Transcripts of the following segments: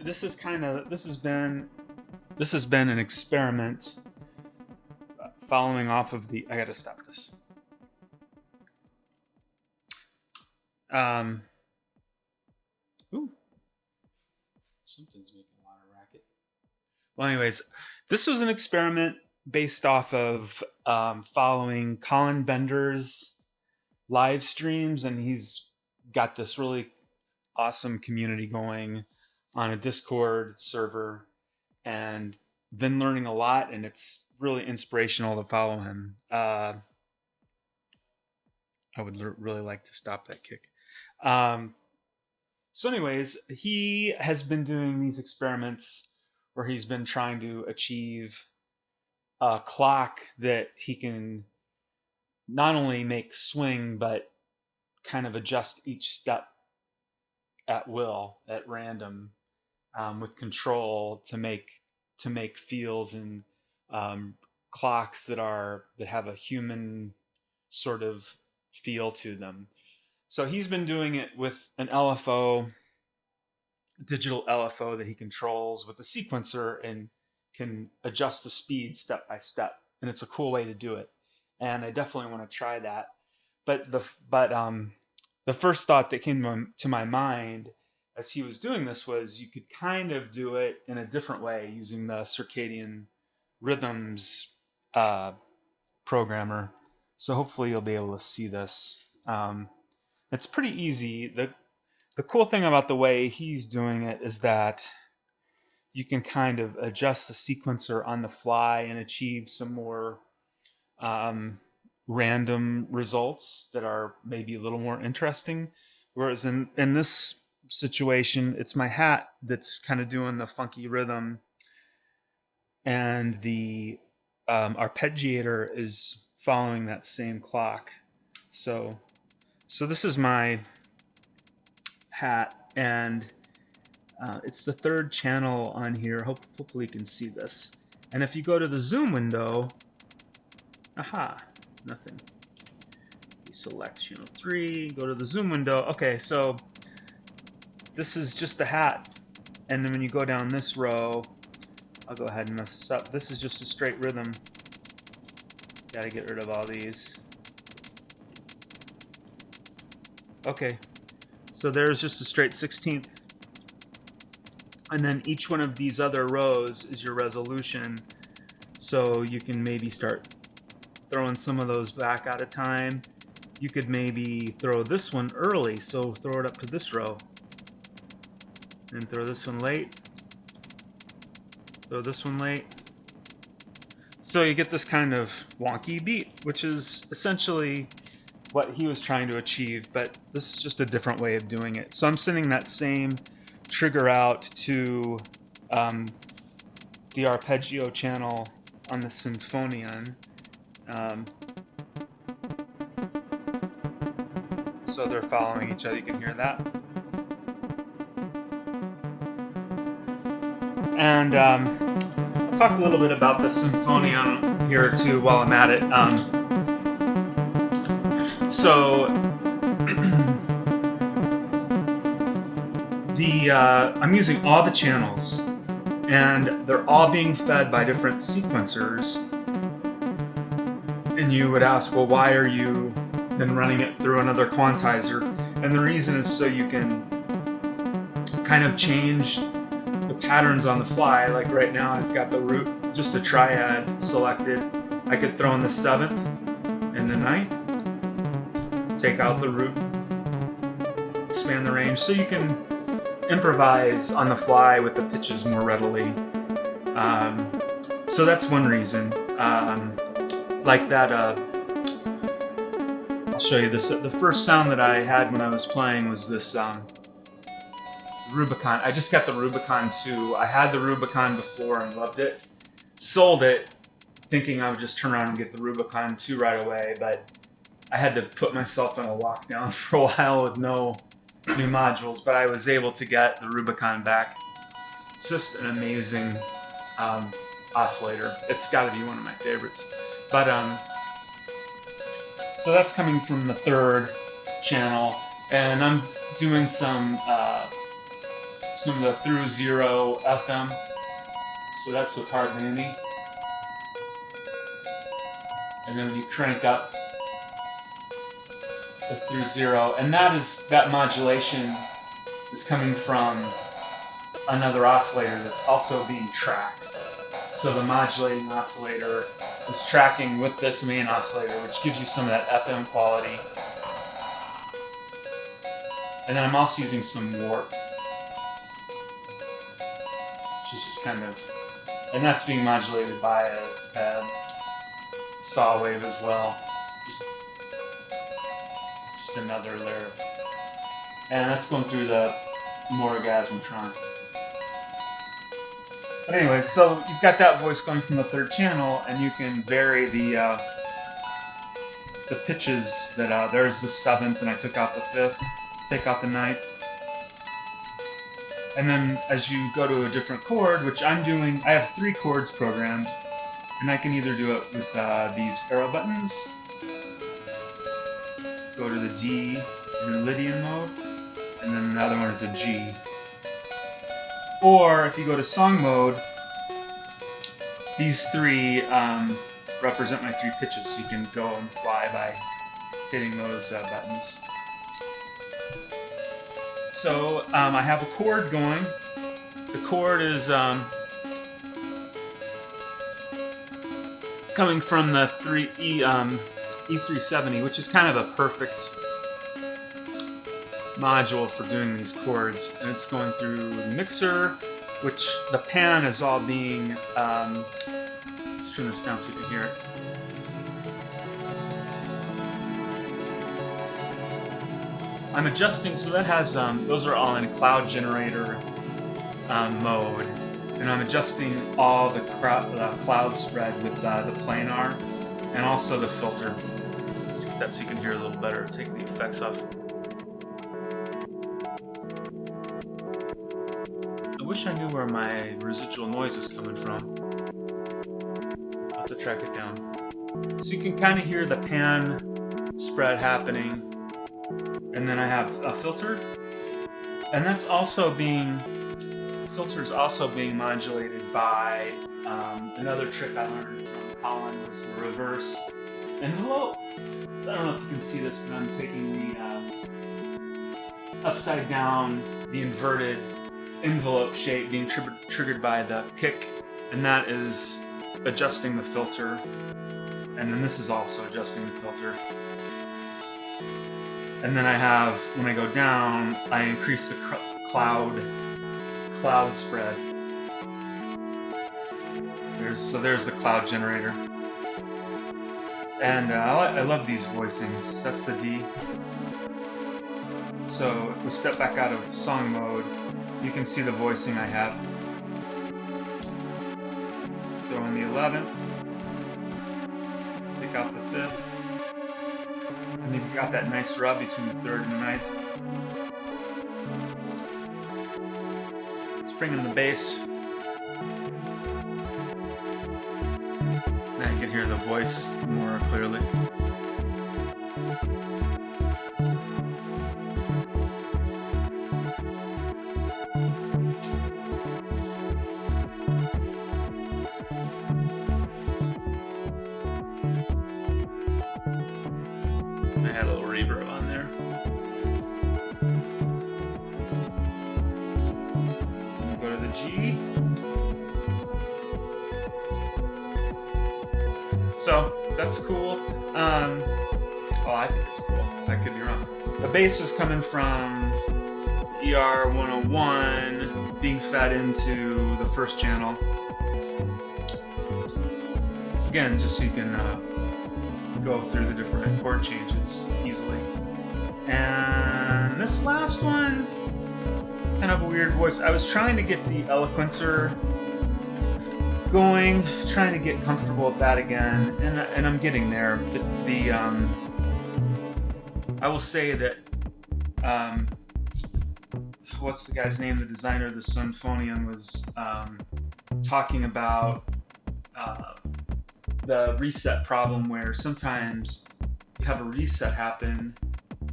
this is kind of this has been an experiment following off of the. I gotta stop this. Ooh, something's making a lot of racket. Well, anyways, this was an experiment based off of following Colin Bender's live streams, and he's got this really awesome community going on a Discord server, and been learning a lot, and it's really inspirational to follow him. I would really like to stop that kick. So anyways, he has been doing these experiments where he's been trying to achieve a clock that he can not only make swing, but kind of adjust each step at will, at random, with control to make feels and clocks that have a human sort of feel to them. So he's been doing it with an LFO, digital LFO that he controls with a sequencer and can adjust the speed step by step. And it's a cool way to do it. And I definitely want to try that. But the first thought that came to my mind as he was doing this was you could kind of do it in a different way using the Circadian Rhythms programmer. So hopefully you'll be able to see this. It's pretty easy. The cool thing about the way he's doing it is that you can kind of adjust the sequencer on the fly and achieve some more random results that are maybe a little more interesting. Whereas in this situation, it's my hat that's kind of doing the funky rhythm, and the arpeggiator is following that same clock. So this is my hat, and it's the third channel on here. Hopefully you can see this. And if you go to the zoom window, nothing. You select channel 3, go to the zoom window. Okay, so this is just the hat. And then when you go down this row, I'll go ahead and mess this up. This is just a straight rhythm. Gotta get rid of all these. Okay, so there's just a straight 16th. And then each one of these other rows is your resolution. So you can maybe start throwing some of those back out of time. You could maybe throw this one early, so throw it up to this row. And throw this one late. Throw this one late. So you get this kind of wonky beat, which is essentially what he was trying to achieve, but this is just a different way of doing it. So I'm sending that same trigger out to the arpeggio channel on the Sinfonion. So they're following each other. You can hear that. And I'll talk a little bit about the Sinfonion here too while I'm at it. I'm using all the channels, and they're all being fed by different sequencers. And you would ask, well, why are you then running it through another quantizer? And the reason is so you can kind of change the patterns on the fly. Like right now, I've got the root, just a triad selected. I could throw in the 7th and the 9th, take out the root, expand the range, so you can improvise on the fly with the pitches more readily. So that's one reason. Like that, I'll show you this. The first sound that I had when I was playing was this Rubicon. I just got the Rubicon 2. I had the Rubicon before and loved it. Sold it thinking I would just turn around and get the Rubicon 2 right away, but I had to put myself in a lockdown for a while with no new modules, but I was able to get the Rubicon back. It's just an amazing oscillator. It's got to be one of my favorites. But so that's coming from the third channel, and I'm doing some some of the Thru-zero FM. So that's with hardly any. And then when you crank up the Thru-zero, and that modulation is coming from another oscillator that's also being tracked. So the modulating oscillator is tracking with this main oscillator, which gives you some of that FM quality. And then I'm also using some warp, which is just kind of, and that's being modulated by a saw wave as well. Just another layer. And that's going through the Morgasmatron. But anyway, so you've got that voice going from the third channel, and you can vary the pitches. That there's the seventh, and I took out the fifth. Take out the ninth. And then as you go to a different chord, which I'm doing, I have 3 chords programmed, and I can either do it with these arrow buttons, go to the D in Lydian mode, and then another one is a G. Or if you go to song mode, these 3 represent my 3 pitches, so you can go and fly by hitting those buttons. So I have a chord going. The chord is coming from the E370, which is kind of a perfect module for doing these chords. And it's going through the mixer, which the pan is all being... let's turn this down so you can hear it. I'm adjusting, so that has, those are all in a cloud generator mode, and I'm adjusting all the cloud spread with the planar, and also the filter. Let's get that so you can hear a little better, take the effects off. I wish I knew where my residual noise is coming from. I'll have to track it down. So you can kind of hear the pan spread happening. And then I have a filter, and that's also being, filter's also being modulated by another trick I learned from Colin was the reverse envelope. I don't know if you can see this, but I'm taking the upside down, the inverted envelope shape being triggered by the kick, and that is adjusting the filter, and then this is also adjusting the filter. And then I have, when I go down, I increase the cloud spread. There's the cloud generator. And I love these voicings. So that's the D. So if we step back out of song mode, you can see the voicing I have. Throw in the 11th. Take out the 5th. And you've got that nice rub between the 3rd and the 9th. Let's bring in the bass. Now you can hear the voice more clearly. I had a little reverb on there. We'll go to the G. So that's cool. Oh, I think it's cool. I could be wrong. The bass is coming from ER 101 being fed into the first channel. Again, just so you can go through the different chord changes easily. And this last one, kind of a weird voice. I was trying to get the Eloquencer going, trying to get comfortable with that again, and I'm getting there. I will say that what's the guy's name? The designer of the Sinfonion was talking about the reset problem, where sometimes you have a reset happen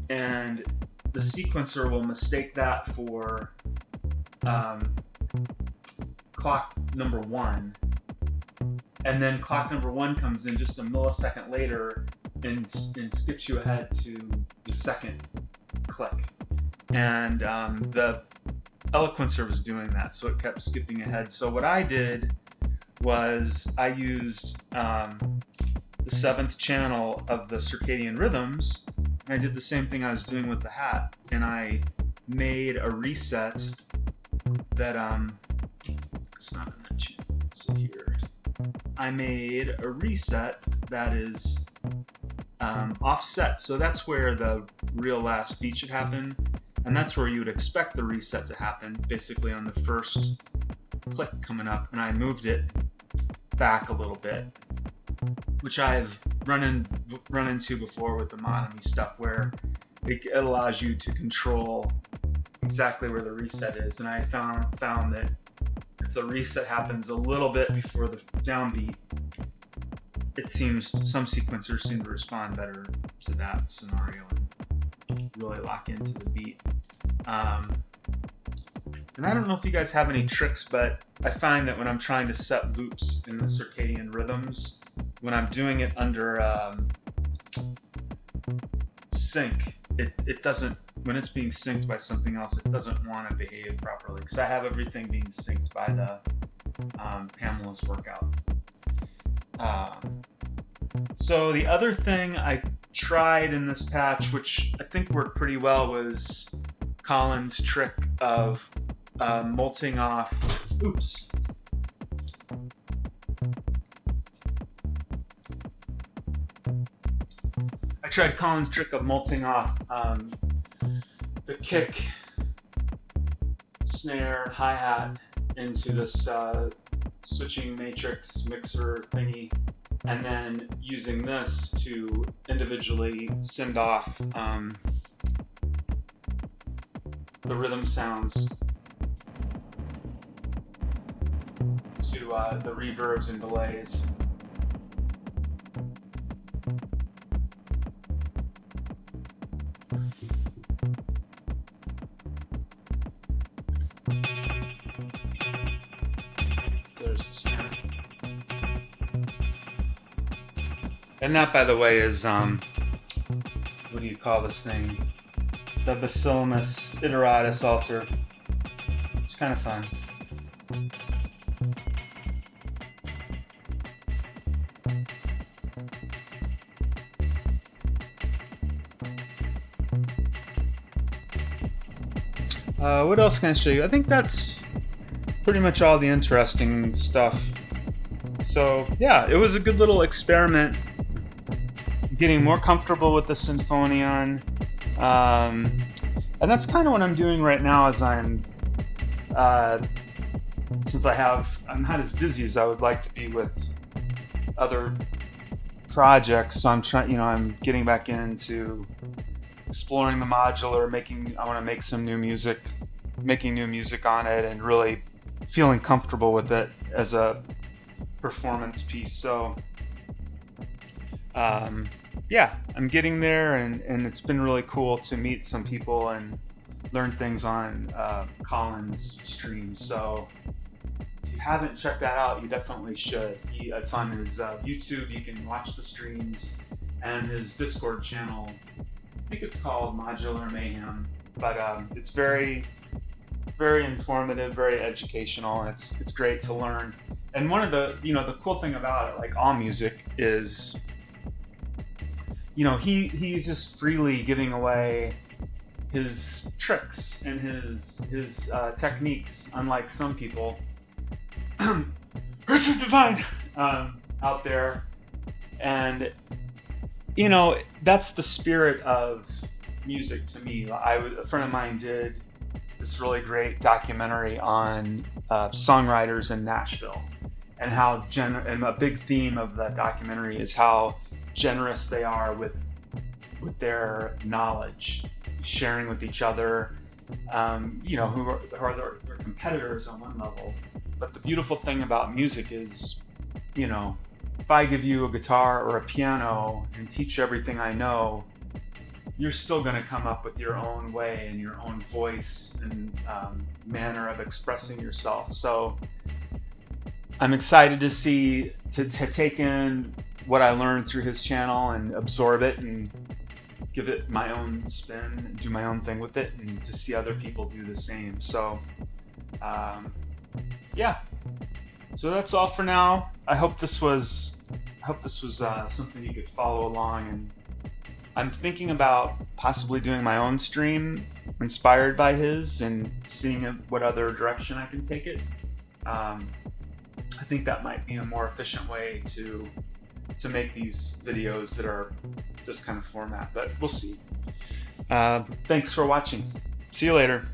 and the sequencer will mistake that for clock number 1, and then clock number 1 comes in just a millisecond later and skips you ahead to the second click. And the Eloquencer was doing that, so it kept skipping ahead. So what I did was I used the 7th channel of the Circadian Rhythms, and I did the same thing I was doing with the hat, and I made a reset that it's not in that channel, it's here. I made a reset that is offset, so that's where the real last beat should happen, and that's where you would expect the reset to happen, basically on the first click coming up, and I moved it back a little bit, which I've run into before with the Monomy stuff, where it allows you to control exactly where the reset is, and I found that if the reset happens a little bit before the downbeat, it seems some sequencers seem to respond better to that scenario and really lock into the beat. And I don't know if you guys have any tricks, but I find that when I'm trying to set loops in the Circadian Rhythms, when I'm doing it under sync, it doesn't, when it's being synced by something else, it doesn't want to behave properly, because I have everything being synced by the Pamela's workout. So the other thing I tried in this patch, which I think worked pretty well, was Colin's trick of multing off. Oops. I tried Colin's trick of multing off the kick, snare, hi-hat into this switching matrix mixer thingy, and then using this to individually send off the rhythm sounds to the reverbs and delays. There's the snare. And that, by the way, is what do you call this thing? The Bacillus iteratus alter. It's kind of fun. What else can I show you? I think that's pretty much all the interesting stuff. So yeah, it was a good little experiment, getting more comfortable with the Sinfonion. And that's kind of what I'm doing right now, as I'm since I'm not as busy as I would like to be with other projects, so I'm trying, I'm getting back into exploring the modular, I want to make some new music, making new music on it, and really feeling comfortable with it as a performance piece. So yeah, I'm getting there, and it's been really cool to meet some people and learn things on Colin's streams. So if you haven't checked that out, you definitely should. It's on his YouTube. You can watch the streams, and his Discord channel, I think it's called Modular Mayhem, but it's very, very informative, very educational, and it's great to learn. And one of the the cool thing about it, like all music, is he's just freely giving away his tricks and his techniques, unlike some people Richard Devine out there. And that's the spirit of music to me. A friend of mine did this really great documentary on songwriters in Nashville, and how and a big theme of that documentary is how generous they are with their knowledge, sharing with each other, who are their competitors on one level. But the beautiful thing about music is, if I give you a guitar or a piano and teach you everything I know, you're still going to come up with your own way and your own voice and manner of expressing yourself. So I'm excited to see, to take in what I learned through his channel and absorb it and give it my own spin and do my own thing with it, and to see other people do the same. So yeah, so that's all for now. I hope this was something you could follow along, and I'm thinking about possibly doing my own stream inspired by his and seeing what other direction I can take it. I think that might be a more efficient way to make these videos that are this kind of format, but we'll see. Thanks for watching. See you later.